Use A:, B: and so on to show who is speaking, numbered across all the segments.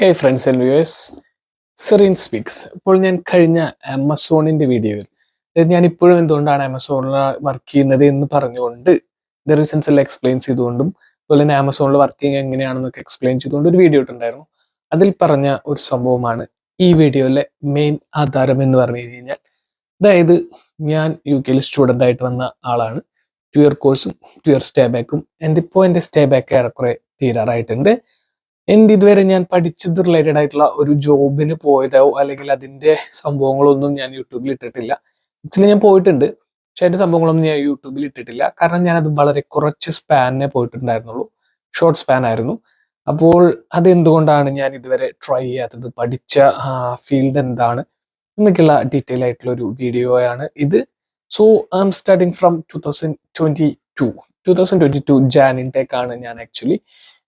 A: Hey friends and viewers, Serene speaks. ഇപ്പോൾ ഞാൻ കഴിഞ്ഞ ആമസോണിൻ്റെ വീഡിയോയിൽ ഞാൻ ഇപ്പോഴും എന്തുകൊണ്ടാണ് ആമസോണിൽ വർക്ക് ചെയ്യുന്നത് എന്ന് പറഞ്ഞുകൊണ്ട് ദ റീസൺസ് എല്ലാം എക്സ്പ്ലെയിൻ ചെയ്തുകൊണ്ടും അതുപോലെ തന്നെ ആമസോണിൽ വർക്കിംഗ് എങ്ങനെയാണെന്നൊക്കെ എക്സ്പ്ലെയിൻ ചെയ്തുകൊണ്ട് ഒരു വീഡിയോ ഇട്ടുണ്ടായിരുന്നു. അതിൽ പറഞ്ഞ ഒരു സംഭവമാണ് ഈ വീഡിയോയിലെ മെയിൻ ആധാരം എന്ന് പറഞ്ഞു കഴിഞ്ഞാൽ, അതായത് ഞാൻ UK സ്റ്റുഡൻ്റ് ആയിട്ട് വന്ന ആളാണ്. 2 ഇയർ കോഴ്സും 2 ഇയർ സ്റ്റേ ബാക്കും. ഇപ്പോൾ എൻ്റെ സ്റ്റേ ബാക്ക് ഏറെക്കുറെ തീരാറായിട്ടുണ്ട്. ഇതുവരെ ഞാൻ പഠിച്ചത് റിലേറ്റഡ് ആയിട്ടുള്ള ഒരു ജോബിന് പോയതോ അല്ലെങ്കിൽ അതിൻ്റെ സംഭവങ്ങളൊന്നും ഞാൻ യൂട്യൂബിൽ ഇട്ടിട്ടില്ല. ആക്ച്വലി ഞാൻ പോയിട്ടുണ്ട്, പക്ഷെ അതിൻ്റെ സംഭവങ്ങളൊന്നും ഞാൻ യൂട്യൂബിൽ ഇട്ടിട്ടില്ല. കാരണം ഞാനത് വളരെ കുറച്ച് സ്പാനിനെ പോയിട്ടുണ്ടായിരുന്നുള്ളൂ, ഷോർട്ട് സ്പാൻ ആയിരുന്നു. അപ്പോൾ അതെന്തുകൊണ്ടാണ് ഞാൻ ഇതുവരെ ട്രൈ ചെയ്യാത്തത്, പഠിച്ച ഫീൽഡ് എന്താണ് എന്നൊക്കെയുള്ള ഡീറ്റെയിൽ ആയിട്ടുള്ള ഒരു വീഡിയോയാണ് ഇത്. So I M starting from 2022 Jan intake ആണ് ഞാൻ ആക്ച്വലി.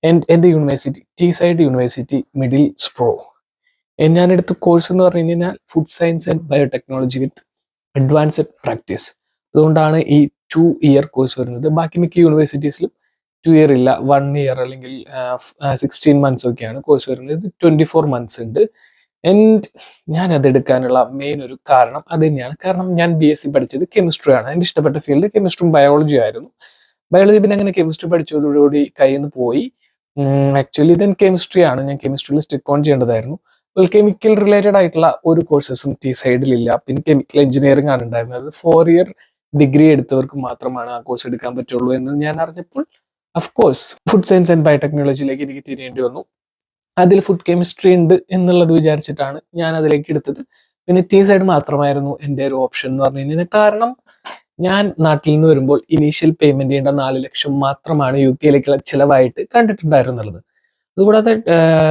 A: എൻ്റെ യൂണിവേഴ്സിറ്റി ടീസൈഡ് യൂണിവേഴ്സിറ്റി മിഡിൽസ് പ്രോ. ഞാൻ എടുത്ത കോഴ്സ് എന്ന് പറഞ്ഞു കഴിഞ്ഞാൽ food science and biotechnology with advanced practice. അതുകൊണ്ടാണ് ഈ 2 ഇയർ കോഴ്സ് വരുന്നത്. ബാക്കി മിക്ക യൂണിവേഴ്സിറ്റീസിലും 2 ഇയർ ഇല്ല, 1 ഇയർ അല്ലെങ്കിൽ 16 months ഒക്കെയാണ് കോഴ്സ് വരുന്നത്. ഇത് 24 months ഉണ്ട്. ആൻഡ് ഞാൻ അതെടുക്കാനുള്ള മെയിൻ ഒരു കാരണം അത് തന്നെയാണ്. കാരണം ഞാൻ BSc പഠിച്ചത് കെമിസ്ട്രി ആണ്. എൻ്റെ ഇഷ്ടപ്പെട്ട ഫീൽഡ് കെമിസ്ട്രിയും ബയോളജി ആയിരുന്നു. ബയോളജി പിന്നെ അങ്ങനെ കെമിസ്ട്രി പഠിച്ചതോടുകൂടി കയ്യിൽ നിന്ന് പോയി. ആക്ച്വലി ഇതെൻ കെമിസ്ട്രി ആണ്, ഞാൻ കെമിസ്ട്രിയിൽ സ്റ്റിക്ക് ഓൺ ചെയ്യേണ്ടതായിരുന്നു. കെമിക്കൽ റിലേറ്റഡ് ആയിട്ടുള്ള ഒരു കോഴ്സസും സൈഡിലില്ല. പിന്നെ കെമിക്കൽ എഞ്ചിനീയറിംഗ് ആണ് ഉണ്ടായിരുന്നത്. 4 ഇയർ ഡിഗ്രി എടുത്തവർക്ക് മാത്രമാണ് ആ കോഴ്സ് എടുക്കാൻ പറ്റുള്ളൂ എന്ന് ഞാൻ അറിഞ്ഞപ്പോൾ അഫ്കോഴ്സ് ഫുഡ് സയൻസ് ആൻഡ് ബയോടെക്നോളജിയിലേക്ക് എനിക്ക് തിരിയേണ്ടി വന്നു. അതിൽ ഫുഡ് കെമിസ്ട്രി ഉണ്ട് എന്നുള്ളത് വിചാരിച്ചിട്ടാണ് ഞാൻ അതിലേക്ക് എടുത്തത്. പിന്നെ സൈഡ് മാത്രമായിരുന്നു എൻ്റെ ഒരു ഓപ്ഷൻ എന്ന് പറഞ്ഞു കഴിഞ്ഞാൽ. കാരണം ഞാൻ നാട്ടിൽ നിന്ന് വരുമ്പോൾ ഇനീഷ്യൽ പേയ്മെന്റ് ചെയ്യേണ്ട 4 ലക്ഷം മാത്രമാണ് UK ചിലവായിട്ട് കണ്ടിട്ടുണ്ടായിരുന്നുള്ളത്. അതുകൂടാതെ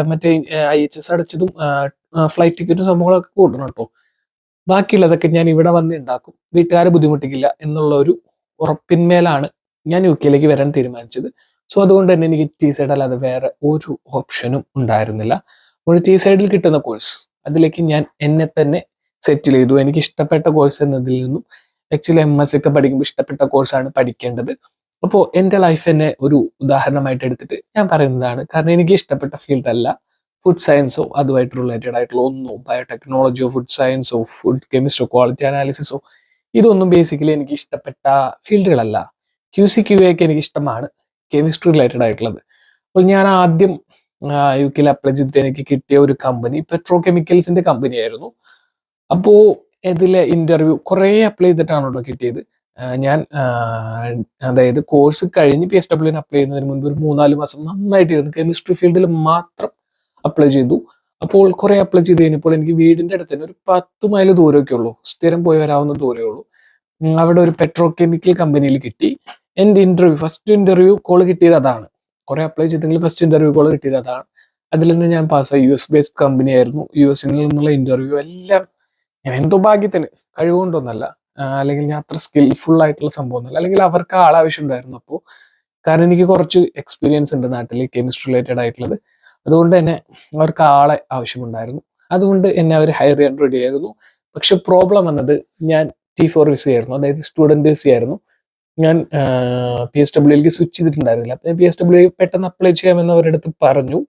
A: മറ്റേ IHS അടച്ചതും ഫ്ലൈറ്റ് ടിക്കറ്റും സംഭവങ്ങളൊക്കെ കൂട്ടണം കേട്ടോ. ബാക്കിയുള്ളതൊക്കെ ഞാൻ ഇവിടെ വന്ന് ഉണ്ടാക്കും, വീട്ടുകാരെ ബുദ്ധിമുട്ടിക്കില്ല എന്നുള്ള ഒരു ഉറപ്പിന്മേലാണ് ഞാൻ UK വരാൻ തീരുമാനിച്ചത്. സോ അതുകൊണ്ട് തന്നെ എനിക്ക് സൈഡ് അല്ലാതെ വേറെ ഒരു ഓപ്ഷനും ഉണ്ടായിരുന്നില്ല. ഒരു സൈഡിൽ കിട്ടുന്ന കോഴ്സ് അതിലേക്ക് ഞാൻ എന്നെ തന്നെ സെറ്റിൽ ചെയ്തു. എനിക്ക് ഇഷ്ടപ്പെട്ട കോഴ്സ് എന്നതിൽ നിന്നും ആക്ച്വലി MSc ഒക്കെ പഠിക്കുമ്പോൾ ഇഷ്ടപ്പെട്ട കോഴ്സാണ് പഠിക്കേണ്ടത്. അപ്പോൾ എൻ്റെ ലൈഫ് തന്നെ ഒരു ഉദാഹരണമായിട്ട് എടുത്തിട്ട് ഞാൻ പറയുന്നതാണ്. കാരണം എനിക്ക് ഇഷ്ടപ്പെട്ട ഫീൽഡ് അല്ല ഫുഡ് സയൻസോ അതുമായിട്ട് റിലേറ്റഡ് ആയിട്ടുള്ള ഒന്നോ, ബയോടെക്നോളജിയോ ഫുഡ് സയൻസോ ഫുഡ് കെമിസ്ട്രിയോ ക്വാളിറ്റി അനാലിസിസോ, ഇതൊന്നും ബേസിക്കലി എനിക്ക് ഇഷ്ടപ്പെട്ട ഫീൽഡുകളല്ല. QC QA ഒക്കെ എനിക്ക് ഇഷ്ടമാണ്, കെമിസ്ട്രി റിലേറ്റഡ് ആയിട്ടുള്ളത്. അപ്പോൾ ഞാൻ ആദ്യം UK അപ്ലൈ ചെയ്തിട്ട് എനിക്ക് കിട്ടിയ ഒരു കമ്പനി പെട്രോ കെമിക്കൽസിന്റെ കമ്പനി ആയിരുന്നു. അപ്പോൾ ഇതിലെ ഇന്റർവ്യൂ കുറേ അപ്ലൈ ചെയ്തിട്ടാണ് കേട്ടോ കിട്ടിയത്. ഞാൻ അതായത് കോഴ്സ് കഴിഞ്ഞ് PSW അപ്ലൈ ചെയ്യുന്നതിന് മുൻപ് ഒരു 3-4 മാസം നന്നായിട്ടിരുന്നു കെമിസ്ട്രി ഫീൽഡിൽ മാത്രം അപ്ലൈ ചെയ്തു. അപ്പോൾ കുറേ അപ്ലൈ ചെയ്ത് കഴിഞ്ഞപ്പോൾ എനിക്ക് വീടിൻ്റെ അടുത്ത് തന്നെ ഒരു 10 മൈൽ ദൂരമൊക്കെ ഉള്ളൂ, സ്ഥിരം പോയി വരാവുന്ന ദൂരമേ ഉള്ളൂ. അവിടെ ഒരു പെട്രോ കെമിക്കൽ കമ്പനിയിൽ കിട്ടി. എൻ്റെ ഫസ്റ്റ് ഇന്റർവ്യൂ കോൾ കിട്ടിയത് അതാണ്. കുറേ അപ്ലൈ ചെയ്തെങ്കിൽ ഫസ്റ്റ് ഇന്റർവ്യൂ കോൾ കിട്ടിയത് അതാണ്. അതിൽ നിന്ന് ഞാൻ പാസ്സായി. US ബേസ്ഡ് കമ്പനി ആയിരുന്നു. US നിന്നുള്ള ഇന്റർവ്യൂ എല്ലാം ഞാൻ എന്തോ ഭാഗ്യത്തിന്, കഴിവുകൊണ്ടൊന്നല്ല, അല്ലെങ്കിൽ ഞാൻ അത്ര സ്കിൽഫുൾ ആയിട്ടുള്ള സംഭവമൊന്നുമല്ല, അല്ലെങ്കിൽ അവർക്ക് ആളാവശ്യം ഉണ്ടായിരുന്നു. അപ്പോൾ കാരണം എനിക്ക് കുറച്ച് എക്സ്പീരിയൻസ് ഉണ്ട് നാട്ടിൽ കെമിസ്ട്രി റിലേറ്റഡ് ആയിട്ടുള്ളത്, അതുകൊണ്ട് തന്നെ അവർക്ക് ആളെ ആവശ്യമുണ്ടായിരുന്നു. അതുകൊണ്ട് എന്നെ അവർ ഹയർ ചെയ്യാൻ റെഡി ആയിരുന്നു. പക്ഷെ പ്രോബ്ലം വന്നത് ഞാൻ T4 വിസ ആയിരുന്നു, അതായത് സ്റ്റുഡൻറ് വിസ ആയിരുന്നു. ഞാൻ PSW സ്വിച്ച് ചെയ്തിട്ടുണ്ടായിരുന്നില്ല. അപ്പം PSW പെട്ടെന്ന് അപ്ലൈ ചെയ്യാമെന്ന് അവരുടെ അടുത്ത് പറഞ്ഞു.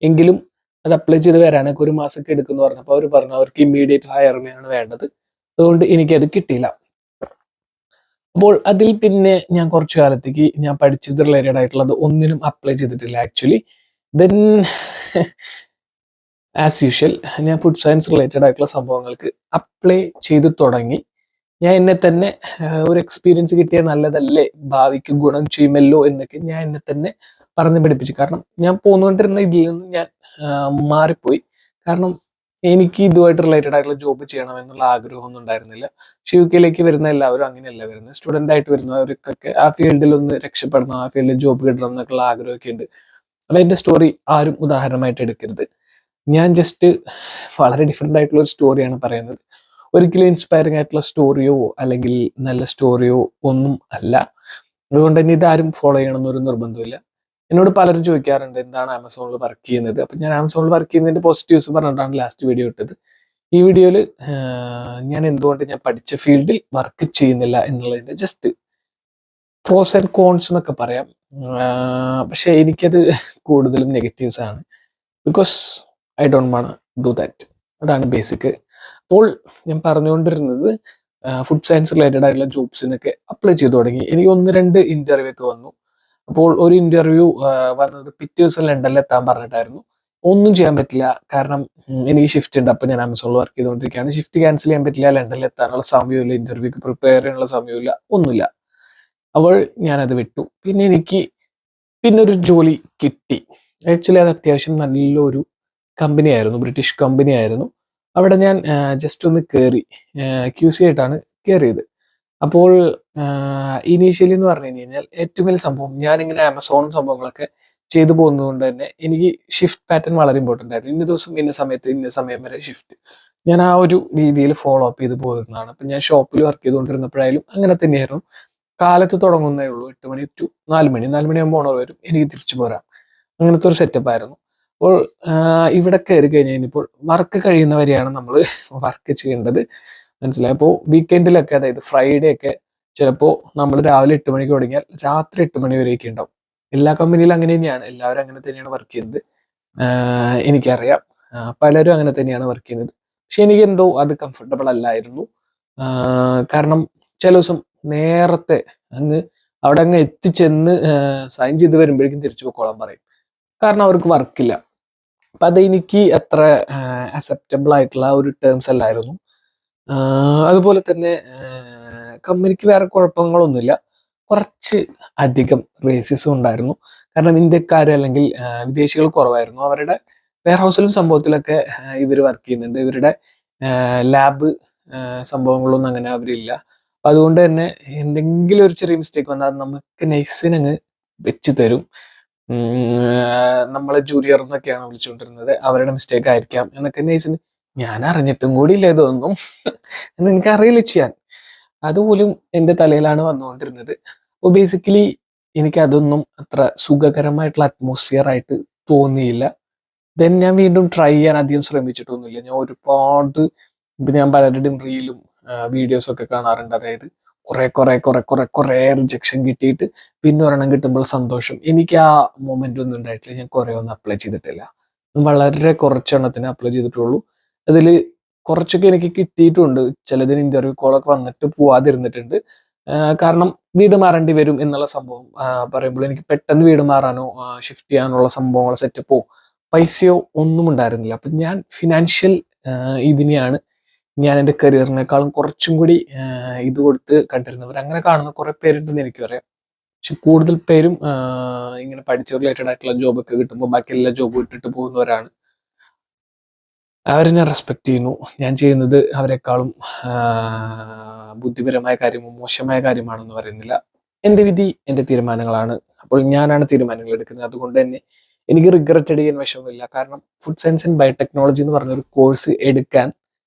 A: എങ്കിലും അത് അപ്ലൈ ചെയ്ത് വരാനൊക്കെ 1 മാസമൊക്കെ എടുക്കുമെന്ന് പറഞ്ഞപ്പോൾ അവർ പറഞ്ഞു അവർക്ക് ഇമ്മീഡിയറ്റ് ഹയറിനെയാണ് വേണ്ടത്. അതുകൊണ്ട് എനിക്കത് കിട്ടിയില്ല. അപ്പോൾ അതിൽ പിന്നെ ഞാൻ കുറച്ചു കാലത്തേക്ക് ഞാൻ പഠിച്ചത് റിലേറ്റഡ് ആയിട്ടുള്ളത് ഒന്നിനും അപ്ലൈ ചെയ്തിട്ടില്ല ആക്ച്വലി. ദെൻ ആസ് യൂഷ്വൽ ഞാൻ ഫുഡ് സയൻസ് റിലേറ്റഡ് ആയിട്ടുള്ള സംഭവങ്ങൾക്ക് അപ്ലൈ ചെയ്ത് തുടങ്ങി. ഞാൻ എന്നെ തന്നെ ഒരു എക്സ്പീരിയൻസ് കിട്ടിയാൽ നല്ലതല്ലേ, ഭാവിക്ക് ഗുണം ചെയ്യുമല്ലോ എന്നൊക്കെ ഞാൻ എന്നെ തന്നെ പറഞ്ഞ് പഠിപ്പിച്ചു. കാരണം ഞാൻ പോന്നുകൊണ്ടിരുന്ന ഇതിൽ നിന്ന് ഞാൻ മാറിപ്പോയി. കാരണം എനിക്ക് ഇതുമായിട്ട് റിലേറ്റഡ് ആയിട്ടുള്ള ജോബ് ചെയ്യണം എന്നുള്ള ആഗ്രഹമൊന്നും ഉണ്ടായിരുന്നില്ല. പക്ഷെ UK വരുന്ന എല്ലാവരും അങ്ങനെയല്ല വരുന്നത്. സ്റ്റുഡൻ്റ് ആയിട്ട് വരുന്നവർക്കൊക്കെ ആ ഫീൽഡിൽ ഒന്ന് രക്ഷപ്പെടണം, ആ ഫീൽഡിൽ ജോബ് കിട്ടണം എന്നൊക്കെയുള്ള ആഗ്രഹമൊക്കെ ഉണ്ട്. അപ്പോൾ എൻ്റെ സ്റ്റോറി ആരും ഉദാഹരണമായിട്ട് എടുക്കരുത്. ഞാൻ ജസ്റ്റ് വളരെ ഡിഫറെൻ്റ് ആയിട്ടുള്ള ഒരു സ്റ്റോറിയാണ് പറയുന്നത്. ഒരിക്കലും ഇൻസ്പയറിംഗ് ആയിട്ടുള്ള സ്റ്റോറിയോ അല്ലെങ്കിൽ നല്ല സ്റ്റോറിയോ ഒന്നും അല്ല. അതുകൊണ്ട് തന്നെ ഇതാരും ഫോളോ ചെയ്യണമെന്നൊരു നിർബന്ധമില്ല. എന്നോട് പലരും ചോദിക്കാറുണ്ട് എന്താണ് ആമസോണിൽ വർക്ക് ചെയ്യുന്നത്. അപ്പം ഞാൻ ആമസോണിൽ വർക്ക് ചെയ്യുന്നതിൻ്റെ പോസിറ്റീവ്സ് പറഞ്ഞിട്ടാണ് ലാസ്റ്റ് വീഡിയോ ഇട്ടത്. ഈ വീഡിയോയിൽ ഞാൻ എന്തുകൊണ്ട് ഞാൻ പഠിച്ച ഫീൽഡിൽ വർക്ക് ചെയ്യുന്നില്ല എന്നുള്ളതിൻ്റെ ജസ്റ്റ് പ്രോസ് ആൻഡ് കോൺസ് എന്നൊക്കെ പറയാം. പക്ഷെ എനിക്കത് കൂടുതലും നെഗറ്റീവ്സ് ആണ്. Because I don't want do that. അതാണ് ബേസിക്. അപ്പോൾ ഞാൻ പറഞ്ഞുകൊണ്ടിരുന്നത് ഫുഡ് സയൻസ് റിലേറ്റഡ് ആയിട്ടുള്ള ജോബ്സിനൊക്കെ അപ്ലൈ ചെയ്തു തുടങ്ങി. എനിക്ക് 1-2 ഇന്റർവ്യൂ ഒക്കെ വന്നു. അപ്പോൾ ഒരു ഇന്റർവ്യൂ വന്നത് പിറ്റേ ദിവസം ലണ്ടനിൽ എത്താൻ പറഞ്ഞിട്ടായിരുന്നു. ഒന്നും ചെയ്യാൻ പറ്റില്ല, കാരണം എനിക്ക് ഷിഫ്റ്റ് ഉണ്ട്. അപ്പോൾ ഞാൻ ആമസോണിൽ വർക്ക് ചെയ്തുകൊണ്ടിരിക്കുകയാണ്. ഷിഫ്റ്റ് ക്യാൻസൽ ചെയ്യാൻ പറ്റില്ല, ലണ്ടനിൽ എത്താനുള്ള സമയമില്ല, ഇന്റർവ്യൂക്ക് പ്രിപ്പയർ ചെയ്യാനുള്ള സമയമില്ല, ഒന്നുമില്ല. അപ്പോൾ ഞാനത് വിട്ടു. പിന്നെ ഒരു ജോലി കിട്ടി. ആക്ച്വലി അത് അത്യാവശ്യം നല്ലൊരു കമ്പനി ആയിരുന്നു, ബ്രിട്ടീഷ് കമ്പനി ആയിരുന്നു. അവിടെ ഞാൻ ജസ്റ്റ് ഒന്ന് കയറി, QC ആയിട്ടാണ് കയറിയത്. അപ്പോൾ ഇനീഷ്യലി എന്ന് പറഞ്ഞു കഴിഞ്ഞാൽ ഏറ്റവും വലിയ സംഭവം, ഞാനിങ്ങനെ ആമസോണും സംഭവങ്ങളൊക്കെ ചെയ്തു പോകുന്നത് കൊണ്ട് തന്നെ എനിക്ക് ഷിഫ്റ്റ് പാറ്റേൺ വളരെ ഇമ്പോർട്ടൻ്റ് ആയിരുന്നു. ഇന്ന ദിവസം ഇന്ന സമയത്ത് ഇന്ന സമയം വരെ ഷിഫ്റ്റ്, ഞാൻ ആ ഒരു രീതിയിൽ ഫോളോ അപ്പ് ചെയ്ത് പോയിരുന്നതാണ്. അപ്പം ഞാൻ ഷോപ്പിൽ വർക്ക് ചെയ്തുകൊണ്ടിരുന്നപ്പോഴായാലും അങ്ങനെ തന്നെയായിരുന്നു. കാലത്ത് തുടങ്ങുന്നേ ഉള്ളൂ, 8 മണി ടു 4 മണി, 4 മണിയാകുമ്പോൾ ഓണർ വരും, എനിക്ക് തിരിച്ചു പോരാം. അങ്ങനത്തെ ഒരു സെറ്റപ്പ് ആയിരുന്നു. അപ്പോൾ ഇവിടെ കയറി കഴിഞ്ഞ് കഴിഞ്ഞപ്പോൾ വർക്ക് കഴിയുന്നവരെയാണ് നമ്മൾ വർക്ക് ചെയ്യേണ്ടത്, മനസ്സിലായി. അപ്പോൾ വീക്കെൻഡിലൊക്കെ, അതായത് ഫ്രൈഡേ ഒക്കെ ചിലപ്പോൾ നമ്മൾ രാവിലെ 8 മണിക്ക് തുടങ്ങിയാൽ രാത്രി 8 മണി വരെയൊക്കെ ഉണ്ടാവും. എല്ലാ കമ്പനിയിലും അങ്ങനെ തന്നെയാണ്, എല്ലാവരും അങ്ങനെ തന്നെയാണ് വർക്ക് ചെയ്യുന്നത്. എനിക്കറിയാം, പലരും അങ്ങനെ തന്നെയാണ് വർക്ക് ചെയ്യുന്നത്. പക്ഷെ എനിക്ക് എന്തോ അത് കംഫർട്ടബിൾ അല്ലായിരുന്നു. കാരണം ചില ദിവസം നേരത്തെ അവിടെ അങ്ങ് എത്തിച്ചെന്ന് സൈൻ ചെയ്ത് വരുമ്പോഴേക്കും തിരിച്ചു പോയിക്കോളാൻ പറയും, കാരണം അവർക്ക് വർക്കില്ല. അപ്പം അത് എനിക്ക് അത്ര അക്സെപ്റ്റബിൾ ആയിട്ടുള്ള ഒരു ടേംസ് അല്ലായിരുന്നു. അതുപോലെ തന്നെ കമ്പനിക്ക് വേറെ കുഴപ്പങ്ങളൊന്നുമില്ല, കുറച്ച് അധികം റേസിസം ഉണ്ടായിരുന്നു. കാരണം ഇന്ത്യക്കാർ അല്ലെങ്കിൽ വിദേശികൾ കുറവായിരുന്നു. അവരുടെ വെയർ ഹൗസിലും സംഭവത്തിലൊക്കെ ഇവർ വർക്ക് ചെയ്യുന്നുണ്ട്. ഇവരുടെ ലാബ് സംഭവങ്ങളൊന്നും അങ്ങനെ അവരില്ല. അപ്പം അതുകൊണ്ട് തന്നെ എന്തെങ്കിലും ഒരു ചെറിയ മിസ്റ്റേക്ക് വന്നാൽ നമുക്ക് നൈസിനങ്ങ് വെച്ച് തരും. നമ്മളെ ജൂനിയർ എന്നൊക്കെയാണ് വിളിച്ചുകൊണ്ടിരുന്നത്, അവരുടെ മിസ്റ്റേക്ക് ആയിരിക്കാം എന്നൊക്കെ നൈസിന്. ഞാൻ അറിഞ്ഞിട്ടും കൂടി ഇല്ല ഇതൊന്നും, എനിക്കറിയില്ല ചെയ്യാൻ. അതുപോലും എൻ്റെ തലയിലാണ് വന്നുകൊണ്ടിരുന്നത്. അപ്പോൾ ബേസിക്കലി എനിക്ക് അതൊന്നും അത്ര സുഖകരമായിട്ടുള്ള അറ്റ്മോസ്ഫിയർ ആയിട്ട് തോന്നിയില്ല. ദെൻ ഞാൻ വീണ്ടും ട്രൈ ചെയ്യാൻ അധികം ശ്രമിച്ചിട്ടൊന്നുമില്ല. ഞാൻ ഒരുപാട്, ഇപ്പം ഞാൻ പലരുടെയും റീലും വീഡിയോസും ഒക്കെ കാണാറുണ്ട്. അതായത് കുറേ റിജക്ഷൻ കിട്ടിയിട്ട് പിന്നെ ഒരെണ്ണം കിട്ടുമ്പോൾ സന്തോഷം. എനിക്ക് ആ മൊമെന്റ് ഒന്നും ഉണ്ടായിട്ടില്ല. ഞാൻ കുറേ ഒന്നും അപ്ലൈ ചെയ്തിട്ടില്ല, വളരെ കുറച്ചെണ്ണത്തിന് അപ്ലൈ ചെയ്തിട്ടുള്ളൂ. അതിൽ കുറച്ചൊക്കെ എനിക്ക് കിട്ടിയിട്ടുണ്ട്. ചിലതിന് ഇന്റർവ്യൂ കോളൊക്കെ വന്നിട്ട് പോവാതിരുന്നിട്ടുണ്ട്. കാരണം വീട് മാറേണ്ടി വരും എന്നുള്ള സംഭവം പറയുമ്പോൾ എനിക്ക് പെട്ടെന്ന് വീട് മാറാനോ ഷിഫ്റ്റ് ചെയ്യാനുള്ള സംഭവങ്ങളോ സെറ്റപ്പോ പൈസയോ ഒന്നും ഉണ്ടായിരുന്നില്ല. അപ്പം ഞാൻ ഫിനാൻഷ്യൽ ഇതിനെയാണ് ഞാൻ എൻ്റെ കരിയറിനേക്കാളും കുറച്ചും കൂടി ഇത് കൊടുത്ത് കണ്ടിരുന്നവർ. അങ്ങനെ കാണുന്ന കുറെ പേരുണ്ടെന്ന് എനിക്കറിയാം. പക്ഷെ കൂടുതൽ പേരും ഇങ്ങനെ പഠിച്ച റിലേറ്റഡ് ആയിട്ടുള്ള ജോബൊക്കെ കിട്ടുമ്പോൾ ബാക്കി എല്ലാ ജോബും ഇട്ടിട്ട് പോകുന്നവരാണ്. അവരെ ഞാൻ റെസ്പെക്ട് ചെയ്യുന്നു. ഞാൻ ചെയ്യുന്നത് അവരെക്കാളും ബുദ്ധിപരമായ കാര്യമോ മോശമായ കാര്യമാണെന്ന് പറയുന്നില്ല. എൻ്റെ വിധി എൻ്റെ തീരുമാനങ്ങളാണ്. അപ്പോൾ ഞാനാണ് തീരുമാനങ്ങൾ എടുക്കുന്നത്. അതുകൊണ്ട് തന്നെ എനിക്ക് റിഗ്രറ്റ് ചെയ്യാൻ വിഷമമില്ല. കാരണം ഫുഡ് സയൻസ് ആൻഡ് ബയോടെക്നോളജി എന്ന് പറഞ്ഞൊരു കോഴ്സ് എടുക്കാൻ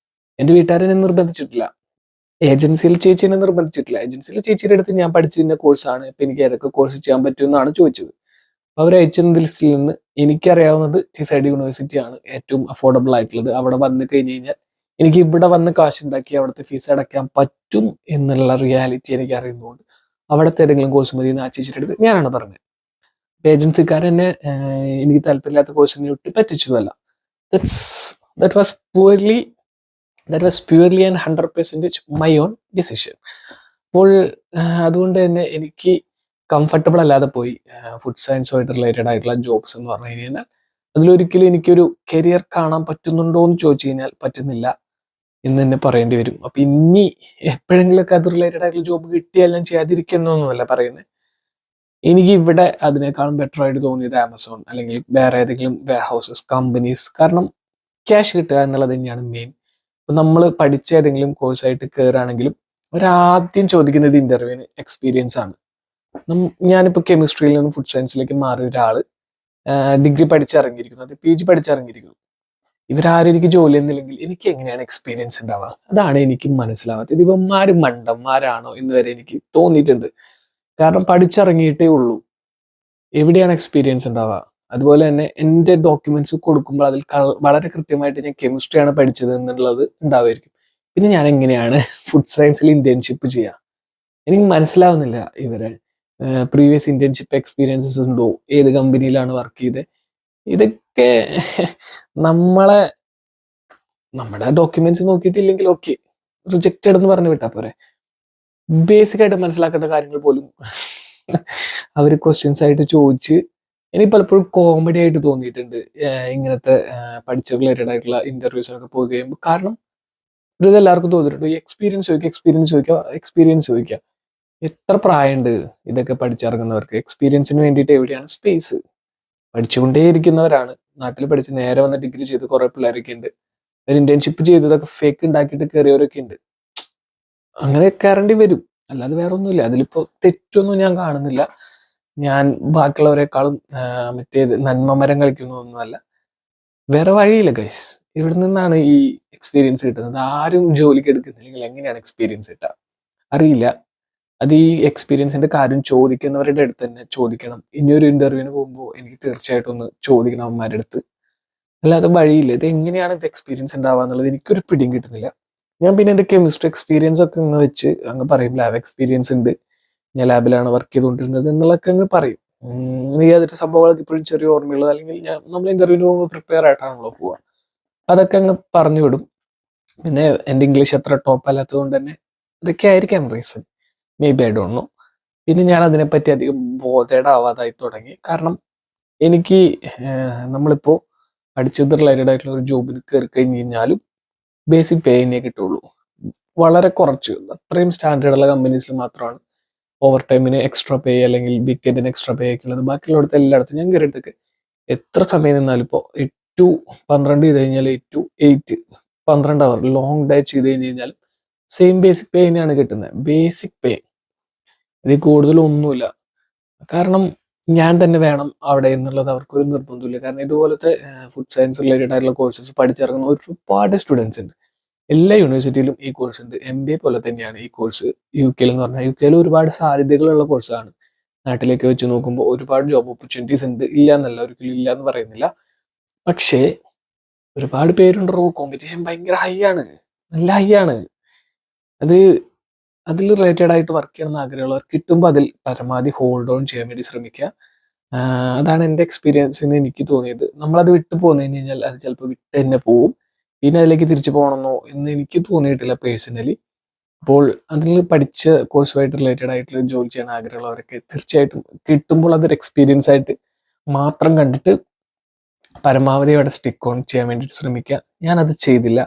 A: എൻ്റെ വീട്ടുകാരെന്നെ നിർബന്ധിച്ചിട്ടില്ല, ഏജൻസിയിൽ ചേച്ചീനെ നിർബന്ധിച്ചിട്ടില്ല. ഏജൻസിയിൽ ചേച്ചിയുടെ അടുത്ത് ഞാൻ പഠിച്ചതിൻ്റെ കോഴ്സാണ്, ഇപ്പം എനിക്ക് ഏതൊക്കെ കോഴ്സ് ചെയ്യാൻ പറ്റുമെന്നാണ് ചോദിച്ചത്. അവർ അയച്ചതിൽ നിന്ന് എനിക്കറിയാവുന്നത് TISAID യൂണിവേഴ്സിറ്റി ആണ് ഏറ്റവും അഫോർഡബിൾ ആയിട്ടുള്ളത്. അവിടെ വന്നു കഴിഞ്ഞ് കഴിഞ്ഞാൽ എനിക്ക് ഇവിടെ വന്ന് കാശുണ്ടാക്കി അവിടുത്തെ ഫീസ് അടയ്ക്കാൻ പറ്റും എന്നുള്ള റിയാലിറ്റി എനിക്ക് അറിയുന്നതുകൊണ്ട് അവിടുത്തെ ഏതെങ്കിലും കോഴ്സ് മതി എന്ന് ആ ചേച്ചിയുടെ അടുത്ത് ഞാനാണ് പറഞ്ഞത്. ഏജൻസിക്കാരെന്നെ എനിക്ക് താല്പര്യമില്ലാത്ത കോഴ്സിനെ വിട്ട് പറ്റിച്ചതല്ല. That was purely and 100% my own decision. അപ്പോൾ അതുകൊണ്ട് തന്നെ എനിക്ക് കംഫർട്ടബിൾ അല്ലാതെ പോയി ഫുഡ് സയൻസുമായിട്ട് റിലേറ്റഡ് ആയിട്ടുള്ള ജോബ്സ് എന്ന് പറഞ്ഞു കഴിഞ്ഞാൽ. അതിലൊരിക്കലും എനിക്കൊരു കരിയർ കാണാൻ പറ്റുന്നുണ്ടോ എന്ന് ചോദിച്ചു കഴിഞ്ഞാൽ പറ്റുന്നില്ല എന്ന് തന്നെ പറയേണ്ടി വരും. അപ്പൊ ഇനി എപ്പോഴെങ്കിലൊക്കെ അത് റിലേറ്റഡ് ആയിട്ടുള്ള ജോബ് കിട്ടിയാൽ ഞാൻ ചെയ്യാതിരിക്കുന്നൊന്നുമല്ല പറയുന്നത്. എനിക്ക് ഇവിടെ അതിനേക്കാളും ബെറ്റർ ആയിട്ട് തോന്നിയത് ആമസോൺ അല്ലെങ്കിൽ വേറെ ഏതെങ്കിലും വെയർ ഹൗസസ് കമ്പനീസ്. കാരണം ക്യാഷ് കിട്ടുക എന്നുള്ളത് തന്നെയാണ് മെയിൻ. ഇപ്പൊ നമ്മൾ പഠിച്ച ഏതെങ്കിലും കോഴ്സായിട്ട് കയറുകയാണെങ്കിലും ഒരാദ്യം ചോദിക്കുന്നത് ഇന്റർവ്യൂവിന് എക്സ്പീരിയൻസ് ആണ്. ഞാനിപ്പോൾ കെമിസ്ട്രിയിൽ നിന്ന് ഫുഡ് സയൻസിലേക്ക് മാറിയ ഒരാൾ ഡിഗ്രി പഠിച്ചിറങ്ങിയിരിക്കുന്നു, അത് PG പഠിച്ചിറങ്ങിയിരിക്കുന്നു. ഇവരാരും എനിക്ക് ജോലി എന്നില്ലെങ്കിൽ എനിക്ക് എങ്ങനെയാണ് എക്സ്പീരിയൻസ് ഉണ്ടാവുക? അതാണ് എനിക്ക് മനസ്സിലാവാത്തത്. ഇവന്മാരും മണ്ടന്മാരാണോ എന്ന് വരെ എനിക്ക് തോന്നിയിട്ടുണ്ട്. കാരണം പഠിച്ചിറങ്ങിയിട്ടേ ഉള്ളൂ, എവിടെയാണ് എക്സ്പീരിയൻസ് ഉണ്ടാവുക? അതുപോലെ തന്നെ എൻ്റെ ഡോക്യുമെന്റ്സ് കൊടുക്കുമ്പോൾ അതിൽ വളരെ കൃത്യമായിട്ട് ഞാൻ കെമിസ്ട്രിയാണ് പഠിച്ചത് എന്നുള്ളത് ഉണ്ടാവുമായിരിക്കും. പിന്നെ ഞാൻ എങ്ങനെയാണ് ഫുഡ് സയൻസിൽ ഇന്റേൺഷിപ്പ് ചെയ്യുക? എനിക്ക് മനസ്സിലാവുന്നില്ല. ഇവരെ പ്രീവിയസ് ഇന്റേൺഷിപ്പ് എക്സ്പീരിയൻസസ് ഉണ്ടോ, ഏത് കമ്പനിയിലാണ് വർക്ക് ചെയ്തത്, ഇതൊക്കെ ഇതൊക്കെ നമ്മളെ നമ്മുടെ ഡോക്യുമെന്റ്സ് നോക്കിയിട്ടില്ലെങ്കിൽ ഓക്കെ, റിജക്റ്റഡ് എന്ന് പറഞ്ഞു വിട്ടാ പോരെ. ബേസിക് ആയിട്ട് മനസ്സിലാക്കേണ്ട കാര്യങ്ങൾ പോലും അവർ ക്വസ്റ്റ്യൻസ് ആയിട്ട് ചോദിച്ച് എനിക്ക് പലപ്പോഴും കോമഡി ആയിട്ട് തോന്നിയിട്ടുണ്ട്. ഇങ്ങനത്തെ പഠിച്ച റിലേറ്റഡ് ആയിട്ടുള്ള ഇന്റർവ്യൂസിനൊക്കെ പോയി കഴിയുമ്പോൾ. കാരണം ഇത് എല്ലാവർക്കും തോന്നിയിട്ടുണ്ട്, ഈ എക്സ്പീരിയൻസ് ചോദിക്കുക. എത്ര പ്രായമുണ്ട് ഇതൊക്കെ പഠിച്ചിറങ്ങുന്നവർക്ക്? എക്സ്പീരിയൻസിന് വേണ്ടിയിട്ട് എവിടെയാണ് സ്പേസ്? പഠിച്ചുകൊണ്ടേ ഇരിക്കുന്നവരാണ്. നാട്ടിൽ പഠിച്ച് നേരെ വന്ന് ഡിഗ്രി ചെയ്ത് കുറെ പിള്ളേരൊക്കെ ഉണ്ട്. ഒരു ഇന്റേൺഷിപ്പ് ചെയ്തതൊക്കെ ഫേക്ക് ഉണ്ടാക്കിയിട്ട് കയറിയവരൊക്കെ ഉണ്ട്. അങ്ങനെ കയറേണ്ടി വരും, അല്ലാതെ വേറെ ഒന്നുമില്ല. അതിലിപ്പോ തെറ്റൊന്നും ഞാൻ കാണുന്നില്ല. ഞാൻ ബാക്കിയുള്ളവരെക്കാളും മറ്റേ നന്മ മരം കളിക്കുന്നൊന്നുമല്ല. വേറെ വഴിയില്ല ഗൈസ്. ഇവിടെ നിന്നാണ് ഈ എക്സ്പീരിയൻസ് കിട്ടുന്നത്. ആരും ജോലിക്ക് എടുക്കുന്നില്ലെങ്കിൽ എങ്ങനെയാണ് എക്സ്പീരിയൻസ് കിട്ടുക? അറിയില്ല. അത് ഈ എക്സ്പീരിയൻസിന്റെ കാര്യം ചോദിക്കുന്നവരുടെ അടുത്ത് തന്നെ ചോദിക്കണം. ഇനിയൊരു ഇന്റർവ്യൂവിന് പോകുമ്പോൾ എനിക്ക് തീർച്ചയായിട്ടും ഒന്ന് ചോദിക്കണം അവന്മാരുടെ അടുത്ത്. അല്ലാതെ വഴിയില്ല. ഇത് എങ്ങനെയാണ് ഇത് എക്സ്പീരിയൻസ് ഉണ്ടാവുക എന്നുള്ളത് എനിക്കൊരു പിടിയും കിട്ടുന്നില്ല. ഞാൻ പിന്നെ എൻ്റെ കെമിസ്ട്രി എക്സ്പീരിയൻസ് ഒക്കെ അങ്ങ് വെച്ച് അങ്ങ് പറയും, ലാബ് എക്സ്പീരിയൻസ് ഉണ്ട്, ഞാൻ ലാബിലാണ് വർക്ക് ചെയ്തുകൊണ്ടിരുന്നത് എന്നുള്ളതൊക്കെ അങ്ങ് പറയും. എനിക്ക് അതിന്റെ സംഭവങ്ങളൊക്കെ ഇപ്പോഴും ചെറിയ ഓർമ്മയുള്ളത്. അല്ലെങ്കിൽ നമ്മൾ ഇന്റർവ്യൂവിന് പോകുമ്പോൾ പ്രിപ്പയർ ആയിട്ടാണല്ലോ പോവുക. അതൊക്കെ അങ്ങ് പറഞ്ഞു വിടും. പിന്നെ എൻ്റെ ഇംഗ്ലീഷ് അത്ര ടോപ്പ് അല്ലാത്തത് കൊണ്ട് തന്നെ ഇതൊക്കെ ആയിരിക്കാം reason. May be I don't know. പിന്നെ ഞാൻ അതിനെപ്പറ്റി അധികം ബോധേഡ് ആവാതായി തുടങ്ങി. കാരണം എനിക്ക് നമ്മളിപ്പോൾ പഠിച്ചത് റിലേറ്റഡ് ആയിട്ടുള്ള ഒരു ജോബിന് കയറി കഴിഞ്ഞ് കഴിഞ്ഞാലും ബേസിക് പേ തന്നെ കിട്ടുള്ളൂ. വളരെ കുറച്ച്, അത്രയും സ്റ്റാൻഡേർഡുള്ള കമ്പനീസിൽ മാത്രമാണ് ഓവർ ടൈമിന് എക്സ്ട്രാ പേ അല്ലെങ്കിൽ വീക്കെൻഡിന് എക്സ്ട്രാ പേ ഒക്കെ ഉള്ളത്. ബാക്കിയുള്ളടത്ത് എല്ലായിടത്തും ഞാൻ കയറിയിട്ടൊക്കെ എത്ര സമയം നിന്നാലും ഇപ്പോൾ 8 to 12 ചെയ്ത് കഴിഞ്ഞാൽ 8 to 8 12 അവർ ലോങ് ഡേ ചെയ്ത് കഴിഞ്ഞ് കഴിഞ്ഞാൽ സെയിം ബേസിക് പേ തന്നെയാണ് കിട്ടുന്നത്. ബേസിക് പേ, ഇതിൽ കൂടുതലൊന്നുമില്ല. കാരണം ഞാൻ തന്നെ വേണം അവിടെ എന്നുള്ളത് അവർക്കൊരു നിർബന്ധമില്ല. കാരണം ഇതുപോലത്തെ ഫുഡ് സയൻസ് റിലേറ്റഡ് ആയിട്ടുള്ള കോഴ്സസ് പഠിച്ചിറങ്ങുന്ന ഒരുപാട് സ്റ്റുഡൻസ് ഉണ്ട്. എല്ലാ യൂണിവേഴ്സിറ്റിയിലും ഈ കോഴ്സ് ഉണ്ട്. MBA പോലെ തന്നെയാണ് ഈ കോഴ്സ് UK എന്ന് പറഞ്ഞാൽ. UK ഒരുപാട് സാധ്യതകളുള്ള കോഴ്സാണ്. നാട്ടിലേക്ക് വെച്ച് നോക്കുമ്പോൾ ഒരുപാട് ജോബ് ഓപ്പർച്യൂണിറ്റീസ് ഉണ്ട്, ഇല്ല എന്നല്ല, ഒരിക്കലും ഇല്ല എന്ന് പറയുന്നില്ല. പക്ഷേ ഒരുപാട് പേരുണ്ടോ, കോമ്പറ്റീഷൻ ഭയങ്കര ഹൈ ആണ്, നല്ല ഹൈ ആണ്. അത് അതിൽ റിലേറ്റഡ് ആയിട്ട് വർക്ക് ചെയ്യണമെന്ന് ആഗ്രഹമുള്ളവർ കിട്ടുമ്പോൾ അതിൽ പരമാവധി ഹോൾഡ് ഓൺ ചെയ്യാൻ വേണ്ടി ശ്രമിക്കുക. അതാണ് എൻ്റെ എക്സ്പീരിയൻസ് എന്ന് എനിക്ക് തോന്നിയത്. നമ്മളത് വിട്ടു പോന്നു കഴിഞ്ഞാൽ അത് ചിലപ്പോൾ വിട്ട് തന്നെ പോവും. പിന്നെ അതിലേക്ക് തിരിച്ചു പോകണമെന്നോ എന്ന് എനിക്ക് തോന്നിയിട്ടില്ല പേഴ്സണലി. അപ്പോൾ അതിൽ പഠിച്ച കോഴ്സുമായിട്ട് റിലേറ്റഡ് ആയിട്ടുള്ള ജോലി ചെയ്യാൻ ആഗ്രഹമുള്ളവരൊക്കെ തീർച്ചയായിട്ടും കിട്ടുമ്പോൾ അതൊരു എക്സ്പീരിയൻസ് ആയിട്ട് മാത്രം കണ്ടിട്ട് പരമാവധി അവിടെ സ്റ്റിക്ക് ഓൺ ചെയ്യാൻ വേണ്ടിയിട്ട് ശ്രമിക്കുക. ഞാനത് ചെയ്തില്ല,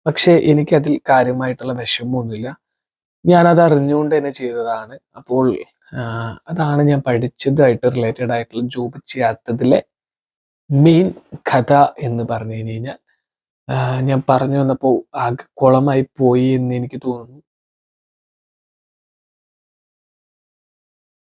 A: പക്ഷേ എനിക്കതിൽ കാര്യമായിട്ടുള്ള വിഷമമൊന്നുമില്ല. ഞാനത് അറിഞ്ഞുകൊണ്ട് തന്നെ ചെയ്തതാണ്. അപ്പോൾ അതാണ് ഞാൻ പഠിച്ചതായിട്ട് റിലേറ്റഡ് ആയിട്ടുള്ള ജോബ് ചെയ്യാത്തതിലെ മെയിൻ കഥ എന്ന് പറഞ്ഞു കഴിഞ്ഞ് കഴിഞ്ഞാൽ. ഞാൻ പറഞ്ഞു വന്നപ്പോൾ ആകെ കുളമായി പോയി എന്ന് എനിക്ക് തോന്നുന്നു.